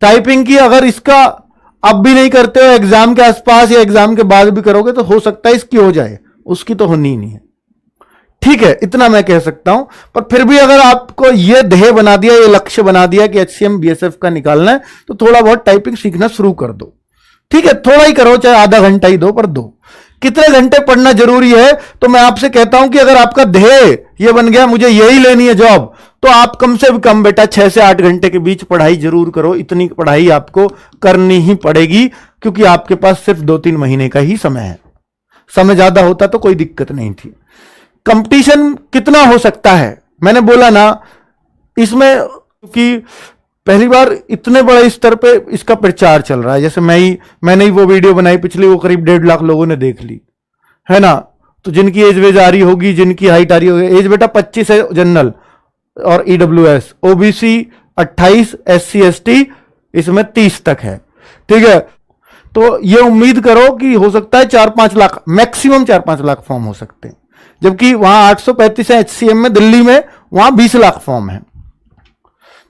Typing की अगर इसका अब भी नहीं करते हो, एग्जाम के आसपास या एग्जाम के बाद भी करोगे तो हो सकता है इसकी हो जाए, उसकी तो होनी ही नहीं है। ठीक है, इतना मैं कह सकता हूं। पर फिर भी अगर आपको यह ध्येय बना दिया, ये लक्ष्य बना दिया कि HCM BSF का निकालना है, तो थोड़ा बहुत टाइपिंग सीखना शुरू कर दो। ठीक है, थोड़ा ही करो, चाहे आधा घंटा ही दो, पर दो। कितने घंटे पढ़ना जरूरी है, तो मैं आपसे कहता हूं कि अगर आपका ध्येय यह बन गया मुझे यही लेनी है जॉब, तो आप कम से कम बेटा 6 से 8 घंटे के बीच पढ़ाई जरूर करो। इतनी पढ़ाई आपको करनी ही पड़ेगी, क्योंकि आपके पास सिर्फ 2-3 महीने का ही समय है। समय ज्यादा होता तो कोई दिक्कत नहीं थी। कंपटीशन कितना हो सकता है, मैंने बोला ना, इसमें क्योंकि पहली बार इतने बड़े स्तर पे इसका प्रचार चल रहा है। जैसे मैंने ही वो वीडियो बनाई पिछली, वो करीब 1.5 लाख लोगों ने देख ली है ना। तो जिनकी एज वेज आ रही होगी, जिनकी हाइट आ रही होगी, एज बेटा 25 है जनरल और EWS, OBC 28, SC ST इसमें 30 तक है। ठीक है, तो ये उम्मीद करो कि हो सकता है 4-5 लाख, मैक्सिमम 4-5 लाख फॉर्म हो सकते हैं, जबकि वहां 835 है HCM में, दिल्ली में वहां 20 लाख फॉर्म है।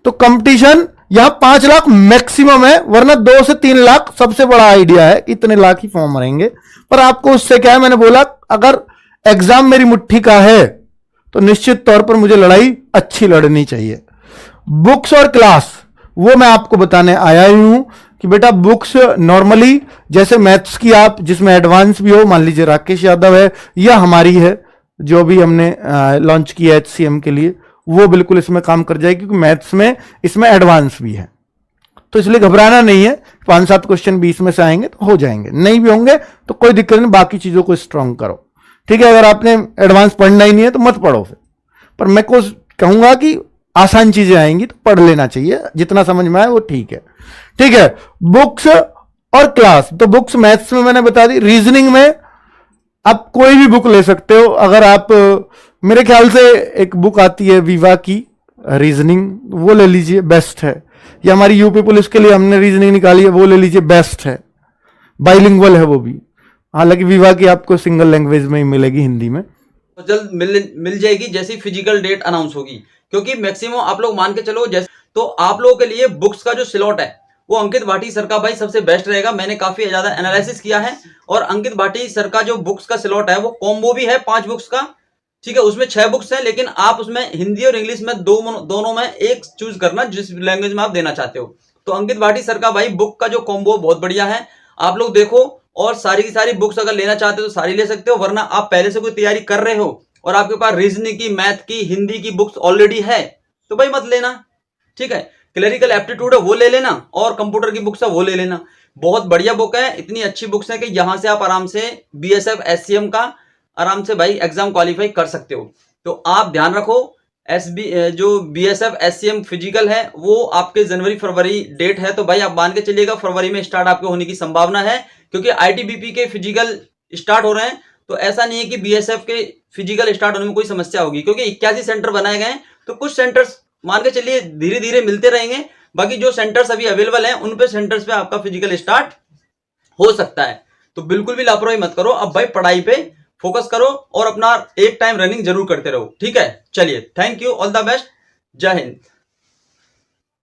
तो कंपटीशन यहां 5 लाख मैक्सिमम है, वरना 2 से 3 लाख सबसे बड़ा आइडिया है, इतने लाख ही फॉर्म रहेंगे। पर आपको उससे क्या है, मैंने बोला अगर एग्जाम मेरी मुट्ठी का है तो निश्चित तौर पर मुझे लड़ाई अच्छी लड़नी चाहिए। बुक्स और क्लास वो मैं आपको बताने आया ही हूं कि बेटा बुक्स नॉर्मली जैसे मैथ्स की आप जिसमें एडवांस भी हो, मान लीजिए राकेश यादव है या हमारी है जो भी हमने लॉन्च किया HCM के लिए, वो बिल्कुल इसमें काम कर जाएगी, क्योंकि मैथ्स में इसमें एडवांस भी है। तो इसलिए घबराना नहीं है, 5-7 क्वेश्चन 20 में से आएंगे तो हो जाएंगे, नहीं भी होंगे तो कोई दिक्कत नहीं, बाकी चीजों को स्ट्रांग करो। ठीक है, अगर आपने एडवांस पढ़ना ही नहीं है तो मत पढ़ो फिर। पर मैं को कहूंगा कि आसान चीजें आएंगी तो पढ़ लेना चाहिए, जितना समझ में आए वो ठीक है। ठीक है, बुक्स और क्लास, तो बुक्स मैथ्स में मैंने बता दी। रीजनिंग में आप कोई भी बुक ले सकते हो। अगर आप, मेरे ख्याल से एक बुक आती है विवा की रीजनिंग, वो ले लीजिए, बेस्ट है। या हमारी यूपी पुलिस के लिए हमने रीजनिंग निकाली है, वो ले लीजिए, बेस्ट है। बाइलिंगुअल है वो भी, हालांकि विवा की आपको सिंगल लैंग्वेज में ही मिलेगी, हिंदी में। तो जल्द मिल जाएगी जैसी फिजिकल डेट अनाउंस होगी, क्योंकि मैक्सिमम आप लोग मान के चलो जैसे, तो आप लोगों के लिए बुक्स का जो स्लॉट है वो अंकित भाटी सर का भाई सबसे बेस्ट रहेगा। मैंने काफी ज्यादा एनालिसिस किया है, और अंकित भाटी सर का जो बुक्स का स्लॉट है वो कॉम्बो भी है 5 बुक्स का। ठीक है, उसमें 6 बुक्स हैं, लेकिन आप उसमें हिंदी और इंग्लिश में दोनों में एक चूज करना जिस लैंग्वेज में आप देना चाहते हो। तो अंकित भाटी सर का भाई बुक का जो कॉम्बो बहुत बढ़िया है, आप लोग देखो। और सारी की सारी बुक्स अगर लेना चाहते हो तो सारी ले सकते हो, वरना आप पहले से कोई तैयारी कर रहे हो और आपके पास रीजनिंग की, मैथ की, हिंदी की बुक्स ऑलरेडी है तो भाई मत लेना। ठीक है, क्लरिकल एप्टीट्यूड है वो ले लेना, और कंप्यूटर की बुक्स है वो ले लेना। बहुत बढ़िया बुक है, इतनी अच्छी बुक्स है कि यहां से आप आराम से BSF SCM का आराम से भाई एग्जाम क्वालिफाई कर सकते हो। तो आप ध्यान रखो, जो BSF SCM फिजिकल है वो आपके जनवरी-फरवरी डेट है, तो भाई आप मान के चलिएगा फरवरी में स्टार्ट आपके होने की संभावना है, क्योंकि ITBP के फिजिकल स्टार्ट हो रहे हैं। तो ऐसा नहीं है कि BSF के फिजिकल स्टार्ट होने में कोई समस्या होगी, क्योंकि 81 सेंटर बनाए गए हैं। तो कुछ सेंटर्स मान के चलिए धीरे धीरे मिलते रहेंगे, बाकी जो सेंटर्स अभी अवेलेबल हैं उन पे सेंटर्स पे आपका फिजिकल स्टार्ट हो सकता है। तो बिल्कुल भी लापरवाही मत करो, अब भाई पढ़ाई पे फोकस करो और अपना एक टाइम रनिंग जरूर करते रहो। ठीक है, चलिए, thank you, all the best, जय हिंद।